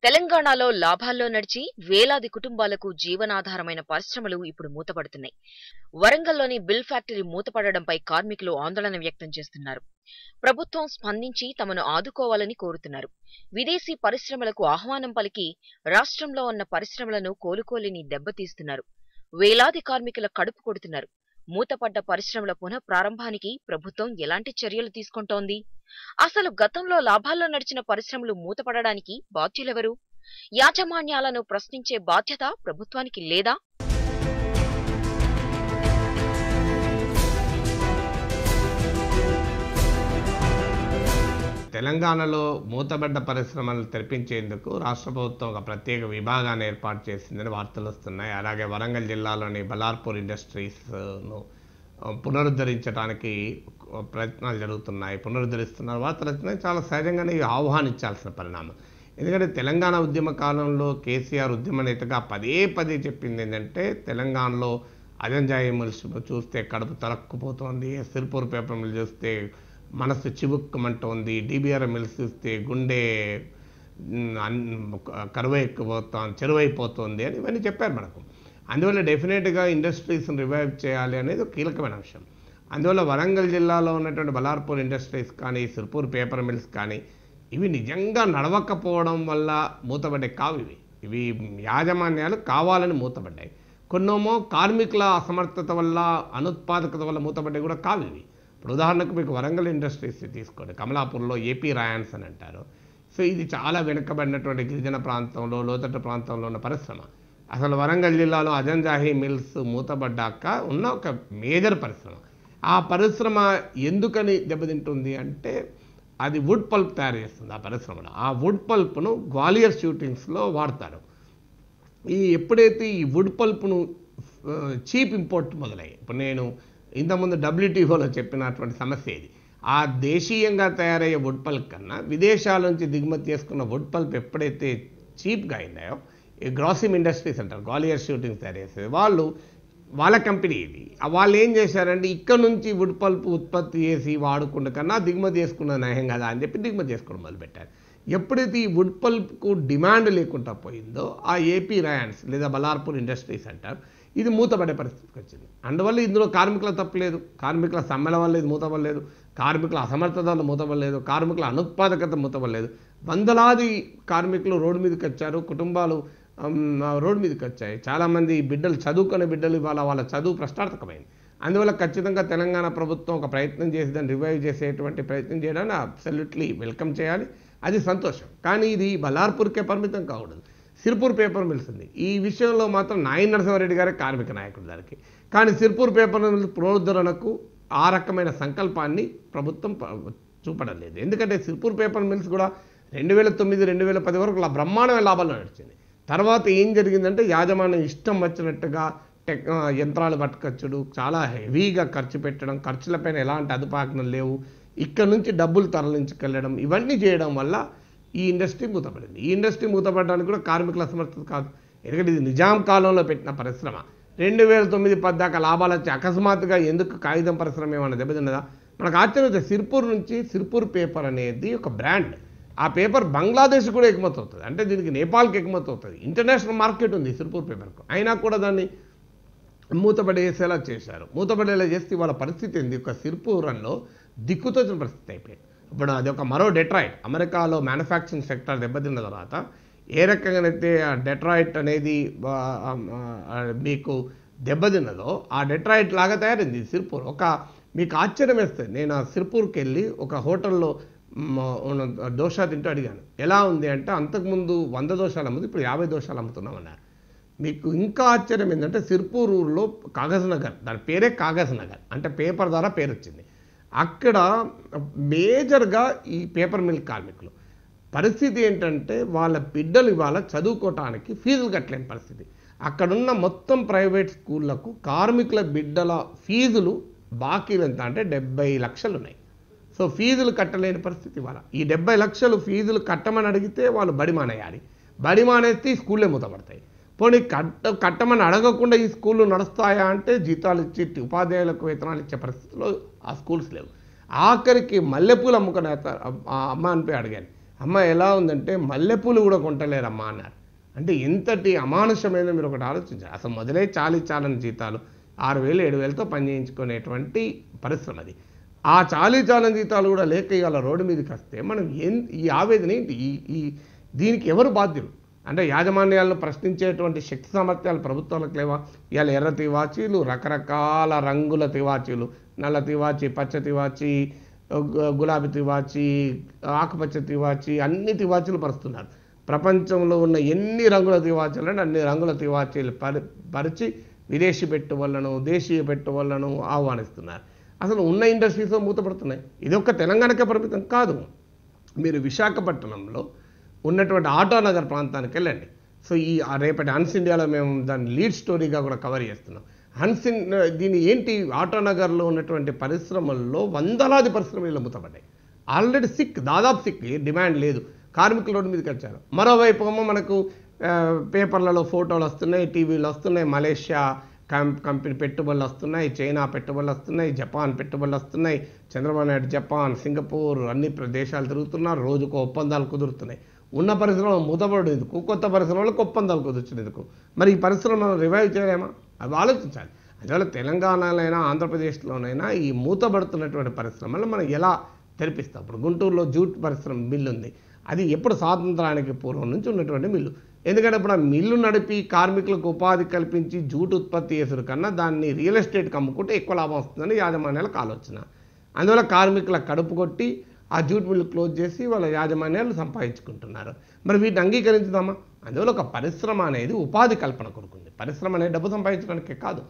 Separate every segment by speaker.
Speaker 1: తెలంగాణలో లాభాల్లో నడిచి వేలాది కుటుంబాలకు జీవనాధారమైన పరిశ్రమలు ఇప్పుడు మూతపడుతున్నాయి. వరంగల్లోని బిల్ ఫ్యాక్టరీ మూతపడడంపై కార్మికులు ఆందోళన వ్యక్తం చేస్తున్నారు. ప్రభుత్వం స్పందించి తమను ఆదుకోవాలని కోరుతున్నారు. విదేశీ పరిశ్రమలకు ఆహ్వానం పలికి రాష్ట్రంలో ఉన్న పరిశ్రమలను కోలుకోలేని దెబ్బతీస్తున్నారు. వేలాది కార్మికుల కడుపు కొడుతున్నారు. మూతపడ్డ పరిశ్రమల పునః ప్రారంభానికి ప్రభుత్వం ఎలాంటి చర్యలు తీసుకుంటోంది? అసలు గతంలో లాభాల్లో నడిచిన పరిశ్రమలు మూతపడడానికి బాధ్యులెవరు? యాజమాన్యాలను ప్రశ్నించే బాధ్యత ప్రభుత్వానికి లేదా?
Speaker 2: తెలంగాణలో మూతబడ్డ పరిశ్రమలు తెరిపించేందుకు రాష్ట్ర ప్రభుత్వం ఒక ప్రత్యేక విభాగాన్ని ఏర్పాటు చేసిందని వార్తలు వస్తున్నాయి. అలాగే వరంగల్ జిల్లాలోని బలార్పూర్ ఇండస్ట్రీస్ను పునరుద్ధరించడానికి ప్రయత్నాలు జరుగుతున్నాయి. పునరుద్ధరిస్తున్నారు. వార్తలు వస్తున్నాయి. చాలా సహజంగానే ఆహ్వానించాల్సిన పరిణామం. ఎందుకంటే తెలంగాణ ఉద్యమ కాలంలో కేసీఆర్ ఉద్యమ నేతగా పదే పదే చెప్పింది ఏంటంటే తెలంగాణలో అజంజాయి మిల్స్ చూస్తే కడుపు తలక్కుపోతోంది, సిర్పూర్ పేపర్ మిల్ చూస్తే మనసు చివుక్కుమంటోంది, డిబిఆర్ మిల్స్ చూస్తే గుండె చెరువైపోతుంది అని ఇవన్నీ చెప్పారు మనకు. అందువల్ల డెఫినెట్గా ఇండస్ట్రీస్ని రివైవ్ చేయాలి అనేది ఒక కీలకమైన అంశం. అందువల్ల వరంగల్ జిల్లాలో ఉన్నటువంటి బలార్పూర్ ఇండస్ట్రీస్ కానీ సిర్పూర్ పేపర్ మిల్స్ కానీ ఇవి నిజంగా నడవకపోవడం వల్ల మూతపడ్డాయి కావు. ఇవి యాజమాన్యాలు కావాలని మూతపడ్డాయి. కొన్నేమో కార్మికుల అసమర్థత వల్ల అనుత్పాదకత వల్ల మూతపడ్డాయి కూడా కావు ఇవి. ఇప్పుడు ఉదాహరణకు మీకు వరంగల్ ఇండస్ట్రీస్ తీసుకోండి. కమలాపూర్లో ఏపీ రాయన్స్ అని అంటారు. సో ఇది చాలా వెనుకబడినటువంటి గిరిజన ప్రాంతంలో లోతట్టు ప్రాంతంలో ఉన్న పరిశ్రమ. అసలు వరంగల్ జిల్లాలో అజంజాహి మిల్స్ మూతపడ్డాక ఉన్న ఒక మేజర్ పరిశ్రమ. ఆ పరిశ్రమ ఎందుకని దెబ్బతింటుంది అంటే అది వుడ్ పల్ప్ తయారు చేస్తుంది. ఆ పరిశ్రమలో ఆ వుడ్ పల్ప్ను గ్వాలియర్ షూటింగ్స్లో వాడతారు. ఎప్పుడైతే ఈ వుడ్ పల్ప్ను చీప్ ఇంపోర్ట్ మొదలయ్యాయి, ఇప్పుడు నేను ఇంతకుముందు WTOలో చెప్పినటువంటి సమస్య ఇది. ఆ దేశీయంగా తయారయ్యే వుడ్ పల్ప్ కన్నా విదేశాల నుంచి దిగుమతి చేసుకున్న వుడ్ పల్ప్ ఎప్పుడైతే చీప్గా అయిందాయో ఈ గ్రాసిమ్ ఇండస్ట్రీస్ అంటారు, గ్వాలియర్ షూటింగ్స్ తయారు చేసేది వాళ్ళ కంపెనీ ఇది. వాళ్ళు ఏం చేశారంటే ఇక్కడ నుంచి వుడ్ పల్ప్ ఉత్పత్తి చేసి వాడుకుంటే కన్నా దిగుమతి చేసుకున్న నయం కదా అని చెప్పి దిగుమతి చేసుకోవడం మొదలుపెట్టారు. ఎప్పుడైతే ఈ వుడ్ పల్ప్కు డిమాండ్ లేకుండా పోయిందో ఆ ఏపీ రాయన్స్ లేదా బలార్పూర్ ఇండస్ట్రీస్ అంటారు, ఇది మూతపడే పరిస్థితికి వచ్చింది. అందువల్ల ఇందులో కార్మికుల తప్పలేదు, కార్మికుల సమ్మెల వల్ల ఇది మూతపడలేదు, కార్మికుల అసమర్థత వల్ల మూతపడలేదు, కార్మికుల అనుత్పాదకత మూతపడలేదు. వందలాది కార్మికులు రోడ్డు మీదకి వచ్చారు, కుటుంబాలు రోడ్డు మీదకి వచ్చాయి. చాలామంది బిడ్డలు చదువుకునే బిడ్డలు ఇవాళ వాళ్ళ చదువు ప్రశ్నార్థకమైంది. అందువల్ల ఖచ్చితంగా తెలంగాణ ప్రభుత్వం ఒక ప్రయత్నం చేసి దాన్ని రివైవ్ చేసేటువంటి ప్రయత్నం చేయడాన్ని అబ్సల్యూట్లీ వెల్కమ్ చేయాలి, అది సంతోషం. కానీ ఇది బలార్పూర్కే పరిమితం కాకూడదు. సిర్పూర్ పేపర్ మిల్స్ ఉంది. ఈ విషయంలో మాత్రం నాయన నరసింహారెడ్డి గారే కార్మిక నాయకుడు దానికి. కానీ సిర్పూర్ పేపర్ మిల్స్ పునరుద్ధరణకు ఆ రకమైన సంకల్పాన్ని ప్రభుత్వం చూపడం లేదు. ఎందుకంటే సిర్పూర్ పేపర్ మిల్స్ కూడా 2009, 2010 వరకు బ్రహ్మాండమైన లాభాల్లో నడిచింది. తర్వాత ఏం జరిగిందంటే యాజమాన్యం ఇష్టం వచ్చినట్టుగా యంత్రాలు పట్టుకొచ్చుడు, చాలా హెవీగా ఖర్చు పెట్టడం, ఖర్చులపైన ఎలాంటి అదుపాజ్ఞలు లేవు, ఇక్కడ నుంచి డబ్బులు తరలించుకెళ్ళడం, ఇవన్నీ చేయడం వల్ల ఈ ఇండస్ట్రీ మూతపడింది. ఈ ఇండస్ట్రీ మూతపడడానికి కూడా కార్మికుల అసమర్థత కాదు. ఎందుకంటే ఇది నిజాం కాలంలో పెట్టిన పరిశ్రమ. 2009-10 దాకా లాభాలు వచ్చి అకస్మాత్తుగా ఎందుకు కాగితం పరిశ్రమ ఏమన్నా దెబ్బతిన్నదా? మనకు ఆశ్చర్యం. సిర్పూర్ నుంచి సిర్పూర్ పేపర్ అనేది ఒక బ్రాండ్. ఆ పేపర్ బంగ్లాదేశ్ కూడా ఎగుమతి అవుతుంది, అంటే దీనికి నేపాల్కి ఎగుమతి అవుతుంది. ఇంటర్నేషనల్ మార్కెట్ ఉంది సిర్పూర్ పేపర్కు. అయినా కూడా దాన్ని మూతపడేసేలా చేశారు. మూతపడేలా చేస్తే వాళ్ళ పరిస్థితి ఏంది? ఒక సిర్పూరంలో దిక్కుతోచిన పరిస్థితి అయిపోయింది. ఇప్పుడు అది ఒక మరో డెట్రాయిట్. అమెరికాలో మ్యానుఫ్యాక్చరింగ్ సెక్టర్ దెబ్బతిన్న తర్వాత ఏ రకంగానైతే ఆ డెట్రాయిట్ అనేది మీకు దెబ్బతిన్నదో ఆ డెట్రాయిట్ లాగా తయారైంది సిర్పూర్. మీకు ఆశ్చర్యం వేస్తుంది. నేను ఆ సిర్పూర్కి వెళ్ళి ఒక హోటల్లో దోశ తింటూ అడిగాను, ఎలా ఉంది అంటే అంతకుముందు 100 దోశలు అమ్ముతుంది, ఇప్పుడు 50 దోశలు అమ్ముతున్నామన్నారు. మీకు ఇంకా ఆశ్చర్యం ఏంటంటే సిర్పూర్ ఊర్లో కాగజ్ నగర్, దాని పేరే కాగజ్ నగర్, అంటే పేపర్ ద్వారా పేరు వచ్చింది. అక్కడ మేజర్గా ఈ పేపర్ మిల్ కార్మికులు పరిస్థితి ఏంటంటే వాళ్ళ బిడ్డలు ఇవాళ చదువుకోవటానికి ఫీజులు కట్టలేని పరిస్థితి. అక్కడున్న మొత్తం ప్రైవేట్ స్కూళ్లకు కార్మికుల బిడ్డల ఫీజులు బాకీలు ఎంత అంటే 70 లక్షలు ఉన్నాయి. సో ఫీజులు కట్టలేని పరిస్థితి ఇవాళ. ఈ 70 లక్షలు ఫీజులు కట్టమని అడిగితే వాళ్ళు బడి మానేయాలి, బడి మానేస్తే ఈ స్కూళ్ళే మూతపడతాయి. పోనీ కట్టమని అడగకుండా ఈ స్కూళ్ళు నడుస్తాయా అంటే జీతాలు ఇచ్చి ఉపాధ్యాయులకు వేతనాలు ఇచ్చే పరిస్థితిలో ఆ స్కూల్స్ లేవు. ఆఖరికి మల్లెపూలు అమ్ముకునే అమ్మ అనిపోయి అడిగాను, అమ్మ ఎలా ఉందంటే మల్లెపూలు కూడా కొంటలేరమ్మా అన్నారు. అంటే ఎంతటి అమానుషమైన మీరు ఒకటి ఆలోచించారు. అసలు మొదలే చాలని జీతాలు 6,000 7,000తో పని చేయించుకునేటువంటి పరిశ్రమ అది. ఆ చాలని జీతాలు కూడా లేక ఇవాళ రోడ్డు మీదకి వస్తే మనం ఈ ఆవేదన ఏంటి? ఈ దీనికి ఎవరు బాధ్యులు? అంటే యాజమాన్యాలను ప్రశ్నించేటువంటి శక్తి సామర్థ్యాలు ప్రభుత్వాలకు లేవా? ఇవాళ ఎర్ర తివాచీలు, రకరకాల రంగుల తివాచీలు, నల్ల తివాచీ, పచ్చ తివాచీ, గులాబీ తివాచీ, ఆకుపచ్చ తివాచీ, అన్ని తివాచీలు పరుస్తున్నారు. ప్రపంచంలో ఉన్న ఎన్ని రంగుల తివాచీలను అన్ని రంగుల తివాచీలు పరిచి విదేశీ పెట్టుబడులను, దేశీయ పెట్టుబడులను ఆహ్వానిస్తున్నారు. అసలు ఉన్న ఇండస్ట్రీస్ మూతపడుతున్నాయి. ఇది ఒక్క తెలంగాణకే పరిమితం కాదు. మీరు విశాఖపట్నంలో ఉన్నటువంటి ఆటోనగర్ ప్రాంతానికి వెళ్ళండి. సో ఈ రేపటి హన్స్ ఇండియాలో మేము దాన్ని లీడ్ స్టోరీగా కూడా కవర్ చేస్తున్నాం. దీని ఏంటి, ఆటోనగర్లో ఉన్నటువంటి పరిశ్రమల్లో వందలాది పరిశ్రమలు మూతపడ్డాయి. ఆల్రెడీ దాదాపు సిక్, డిమాండ్ లేదు, కార్మికుల రోడ్డు మీదకి వచ్చారు. మరోవైపు ఏమో మనకు పేపర్లలో ఫోటోలు వస్తున్నాయి, టీవీలు వస్తున్నాయి, మలేషియా కంపెనీ పెట్టుబడులు వస్తున్నాయి, చైనా పెట్టుబడులు వస్తున్నాయి, జపాన్ పెట్టుబడులు వస్తున్నాయి, చంద్రబాబు నాయుడు జపాన్, సింగపూర్ అన్ని దేశాలు తిరుగుతున్నారు, రోజుకు ఒప్పందాలు కుదురుతున్నాయి. ఉన్న పరిశ్రమలు మూతపడు ఎందుకు, కొత్త పరిశ్రమలకు ఒప్పందాలు కుదుర్చినందుకు? మరి ఈ పరిశ్రమను రివైవ్ చేయలేమా? అవి ఆలోచించాలి. అందువల్ల తెలంగాణలోనైనా ఆంధ్రప్రదేశ్లోనైనా ఈ మూతపడుతున్నటువంటి పరిశ్రమలు మనం ఎలా తెరిపిస్తాం? ఇప్పుడు గుంటూరులో జూట్ పరిశ్రమ మిల్లు ఉంది. అది ఎప్పుడు స్వాతంత్రానికి పూర్వం నుంచి ఉన్నటువంటి మిల్లు. ఎందుకంటే ఇప్పుడు ఆ మిల్లు నడిపి కార్మికులకు ఉపాధి కల్పించి జూట్ ఉత్పత్తి చేసుడు కన్నా దాన్ని రియల్ ఎస్టేట్కి అమ్ముకుంటే ఎక్కువ లాభం వస్తుందని యాజమాన్యాలకు ఆలోచన. అందువల్ల కార్మికుల కడుపు కొట్టి ఆ జూట్ మిల్లు క్లోజ్ చేసి వాళ్ళ యాజమాన్యాలు సంపాదించుకుంటున్నారు. మరి వీటిని అంగీకరించుదామా? అందువల్ల ఒక పరిశ్రమ అనేది ఉపాధి కల్పన కొడుకుంది. పరిశ్రమ అనేది డబ్బు సంపాదించడానికే కాదు.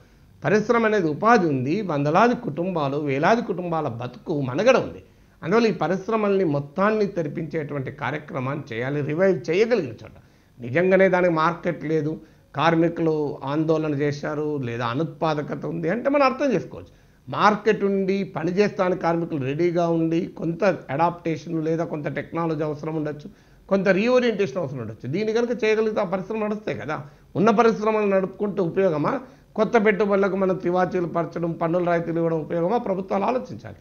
Speaker 2: పరిశ్రమ అనేది ఉపాధి ఉంది, వందలాది కుటుంబాలు, వేలాది కుటుంబాల బతుకు మనుగడ ఉంది. అందువల్ల ఈ పరిశ్రమల్ని మొత్తాన్ని తెరిపించేటువంటి కార్యక్రమాన్ని చేయాలి, రివైవ్ చేయగలిగిన చోట. నిజంగానే దానికి మార్కెట్ లేదు, కార్మికులు ఆందోళన చేశారు, లేదా అనుత్పాదకత ఉంది అంటే మనం అర్థం చేసుకోవచ్చు. మార్కెట్ ఉండి పనిచేస్తానికి కార్మికులు రెడీగా ఉండి కొంత అడాప్టేషన్ లేదా కొంత టెక్నాలజీ అవసరం ఉండొచ్చు, కొంత రీఓరియంటేషన్ అవసరం ఉండొచ్చు. దీన్ని కనుక చేయగలిగితే ఆ పరిశ్రమ నడుస్తాయి కదా. ఉన్న పరిశ్రమలు నడుపుకుంటే ఉపయోగమా? కొత్త పెట్టుబడులకు మనం తివాచీలు పరచడం, పన్నుల రాయితీలు ఇవ్వడం ఉపయోగమా? ప్రభుత్వాలు ఆలోచించాలి.